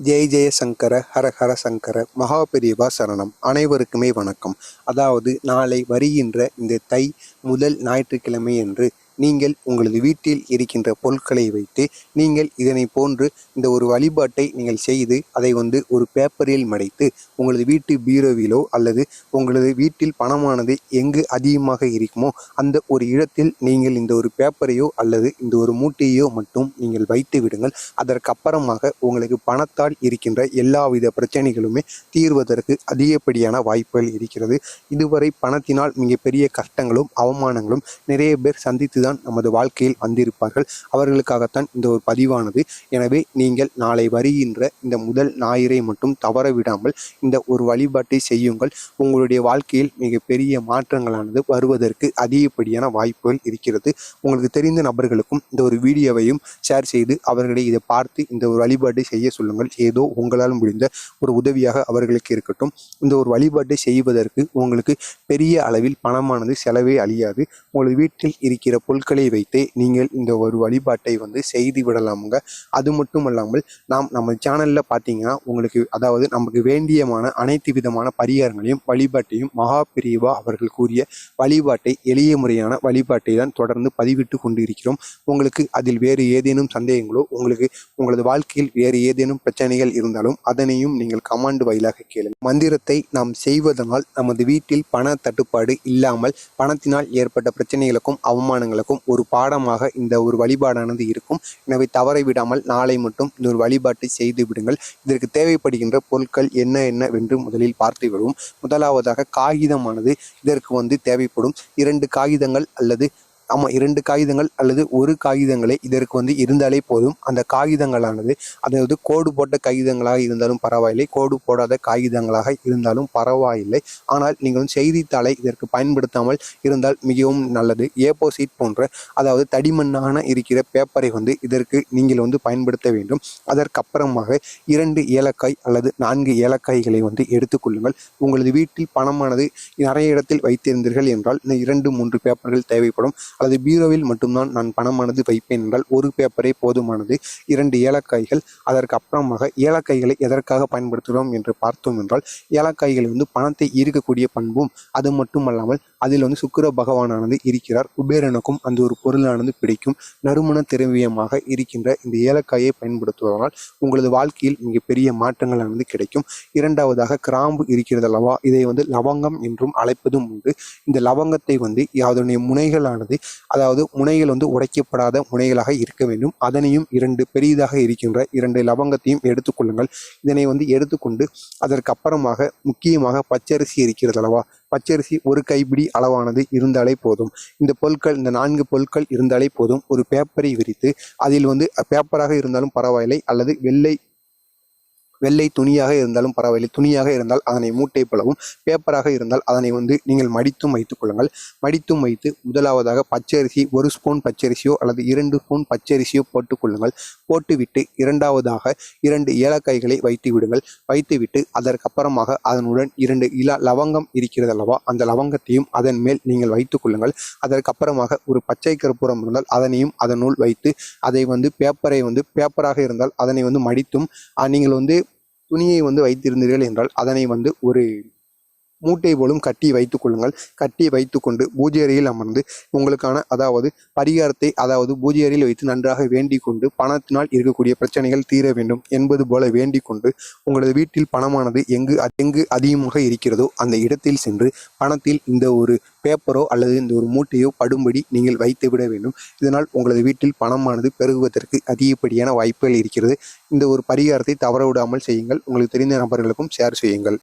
ஜெய் ஜெய சங்கர ஹர ஹர சங்கர மகாபெரிவா சரணம். அனைவருக்குமே வணக்கம். அதாவது நாளை வருகின்ற இந்த தை முதல் ஞாயிற்றுக்கிழமை என்று நீங்கள் உங்களது வீட்டில் இருக்கின்ற பொருட்களை வைத்து நீங்கள் இதனை போன்று இந்த ஒரு வழிபாட்டை நீங்கள் செய்து அதை ஒரு பேப்பரில் மடைத்து உங்களது வீட்டு பீரோவிலோ அல்லது உங்களது வீட்டில் பணமானது எங்கு அதிகமாக இருக்குமோ அந்த ஒரு இடத்தில் நீங்கள் இந்த ஒரு பேப்பரையோ அல்லது இந்த ஒரு மூட்டையோ மட்டும் நீங்கள் வைத்து விடுங்கள். அதற்கப்புறமாக உங்களுக்கு பணத்தால் இருக்கின்ற எல்லாவித பிரச்சனைகளுமே தீர்வதற்கு அதிகப்படியான வாய்ப்புகள் இருக்கிறது. இதுவரை பணத்தினால் மிகப்பெரிய கஷ்டங்களும் அவமானங்களும் நிறைய பேர் சந்தித்து நமது வாழ்க்கையில் வந்திருப்பார்கள். அவர்களுக்காகத்தான் இந்த ஒரு பதிவானது. எனவே நீங்கள் நாளை வருகின்ற இந்த முதல் ஞாயிறை மட்டும் தவற விடாமல் இந்த ஒரு வழிபாட்டை செய்யுங்கள். உங்களுடைய வாழ்க்கையில் மிகப்பெரிய மாற்றங்களானது வருவதற்கு அதிகப்படியான வாய்ப்புகள் இருக்கிறது. உங்களுக்கு தெரிந்த நபர்களுக்கும் இந்த ஒரு வீடியோவையும் ஷேர் செய்து அவர்களை இதை பார்த்து இந்த ஒரு வழிபாட்டை செய்ய சொல்லுங்கள். ஏதோ உங்களால் முடிந்த ஒரு உதவியாக அவர்களுக்கு இருக்கட்டும். இந்த ஒரு வழிபாட்டை செய்வதற்கு உங்களுக்கு பெரிய அளவில் பணமானது செலவே அழியாது. உங்களது வீட்டில் இருக்கிற பொருட்களை வைத்தே நீங்கள் இந்த ஒரு வழிபாட்டை செய்து விடலாமுங்க. அது மட்டும் அல்லாமல் நம்ம சேனல்ல பார்த்தீங்கன்னா உங்களுக்கு அதாவது நமக்கு வேண்டியமான அனைத்து விதமான பரிகாரங்களையும் வழிபாட்டையும் மகாபெரிவா அவர்கள் கூறிய வழிபாட்டை எளிய முறையான வழிபாட்டை தான் தொடர்ந்து பதிவிட்டு கொண்டு இருக்கிறோம். உங்களுக்கு அதில் வேறு ஏதேனும் சந்தேகங்களோ உங்களுக்கு உங்களது வாழ்க்கையில் வேறு ஏதேனும் பிரச்சனைகள் இருந்தாலும் அதனையும் நீங்கள் கமாண்ட் வாயிலாக கேளுங்கள். மந்திரத்தை நாம் செய்வதனால் நமது வீட்டில் பண தட்டுப்பாடு இல்லாமல் பணத்தினால் ஏற்பட்ட பிரச்சனைகளுக்கும் அவமானங்களுக்கும் ஒரு பாடமாக இந்த ஒரு வழிபாடானது இருக்கும். எனவே தவறை விடாமல் நாளை மட்டும் இந்த ஒரு வழிபாட்டை செய்து விடுங்கள். இதற்கு தேவைப்படுகின்ற பொருட்கள் என்னவென்று முதலில் பார்த்து விடுவோம். முதலாவதாக காகிதமானது இதற்கு தேவைப்படும். 2 காகிதங்கள் அல்லது 2 காகிதங்கள் அல்லது 1 காகிதங்களே இதற்கு இருந்தாலே போதும். அந்த காகிதங்களானது அதாவது கோடு போட்ட காகிதங்களாக இருந்தாலும் பரவாயில்லை, கோடு போடாத காகிதங்களாக இருந்தாலும் பரவாயில்லை. ஆனால் நீங்கள் செய்தித்தாளை இதற்கு பயன்படுத்தாமல் இருந்தால் மிகவும் நல்லது. A4 சீட் போன்ற அதாவது தடிமண்ணான இருக்கிற பேப்பரை இதற்கு நீங்கள் பயன்படுத்த வேண்டும். அதற்கப்புறமாக 2 ஏலக்காய் அல்லது 4 ஏலக்காய்களை எடுத்துக்கொள்ளுங்கள். உங்களது வீட்டில் பணமானது நிறைய இடத்தில் வைத்திருந்தீர்கள் என்றால் 2-3 பேப்பர்கள் தேவைப்படும். அல்லது பீரோவில் மட்டும்தான் நான் பணமானது வைப்பேன் என்றால் 1 பேப்பரே போதுமானது. 2 ஏலக்காய்கள். அதற்கு அப்புறமாக ஏலக்காய்களை எதற்காக பயன்படுத்துகிறோம் என்று பார்த்தோம் என்றால் ஏலக்காய்கள் பணத்தை ஈர்க்கக்கூடிய பண்பும் அது மட்டுமல்லாமல் அதில் சுக்கிர பகவானானது இருக்கிறார். குபேரனுக்கும் அந்த ஒரு பொருளானது பிடிக்கும். நறுமண திரவியமாக இருக்கின்ற இந்த ஏலக்காயை பயன்படுத்துவதனால் உங்களது வாழ்க்கையில் மிகப்பெரிய மாற்றங்களானது கிடைக்கும். இரண்டாவதாக கிராம்பு இருக்கிறது அல்லவா, இதை லவங்கம் என்றும் அழைப்பதும் உண்டு. இந்த லவங்கத்தை அதனுடைய முனைகளானது அதாவது முனைகள் உடைக்கப்படாத முனைகளாக இருக்க வேண்டும். அதனையும் 2 பெரிதாக இருக்கின்ற 2 லவங்கத்தையும் எடுத்துக்கொள்ளுங்கள். இதனை எடுத்துக்கொண்டு அதற்கு அப்புறமாக முக்கியமாக பச்சரிசி இருக்கிறது அல்லவா, பச்சரிசி 1 கைப்பிடி அளவானது இருந்தாலே போதும். இந்த பொருட்கள் இந்த 4 பொருட்கள் இருந்தாலே போதும். ஒரு பேப்பரை விரித்து அதில் பேப்பராக இருந்தாலும் பரவாயில்லை அல்லது வெள்ளை துணியாக இருந்தாலும் பரவாயில்லை. துணியாக இருந்தால் அதனை மூட்டை போலவும், பேப்பராக இருந்தால் அதனை நீங்கள் மடித்தும் வைத்துக் கொள்ளுங்கள். மடித்தும் வைத்து முதலாவதாக பச்சரிசி 1 ஸ்பூன் பச்சரிசியோ அல்லது 2 ஸ்பூன் பச்சரிசியோ போட்டுக்கொள்ளுங்கள். போட்டுவிட்டு இரண்டாவதாக 2 ஏலக்காய்களை வைத்து விடுங்கள். வைத்துவிட்டு அதற்கப்புறமாக அதனுடன் 2 லவங்கம் இருக்கிறது அல்லவா, அந்த லவங்கத்தையும் அதன் மேல் நீங்கள் வைத்துக் கொள்ளுங்கள். அதற்கப்புறமாக ஒரு பச்சை கற்பூரம் இருந்தால் அதனையும் அதனுள் வைத்து அதை பேப்பரை பேப்பராக இருந்தால் அதனை மடித்தும் நீங்கள் துணியை வைத்திருந்தீர்கள் என்றால் அதனை ஒரு மூட்டை போலும் கட்டி வைத்துக் கொள்ளுங்கள். கட்டி வைத்துக்கொண்டு பூஜை அறையில் அமர்ந்து உங்களுக்கான அதாவது பரிகாரத்தை அதாவது பூஜை அறையில் வைத்து நன்றாக வேண்டிக் கொண்டு பணத்தினால் இருக்கக்கூடிய பிரச்சனைகள் தீர வேண்டும் என்பது போல வேண்டிக் கொண்டு உங்களது வீட்டில் பணமானது எங்கு அதிகமாக இருக்கிறதோ அந்த இடத்தில் சென்று பணத்தில் இந்த ஒரு பேப்பரோ அல்லது இந்த ஒரு மூட்டையோ படும்படி நீங்கள் வைத்து விட வேண்டும். இதனால் உங்களது வீட்டில் பணமானது பெருகுவதற்கு அதிகப்படியான வாய்ப்புகள் இருக்கிறது. இந்த ஒரு பரிகாரத்தை தவற விடாமல் செய்யுங்கள். உங்களுக்கு தெரிந்த நபர்களுக்கும் ஷேர் செய்யுங்கள்.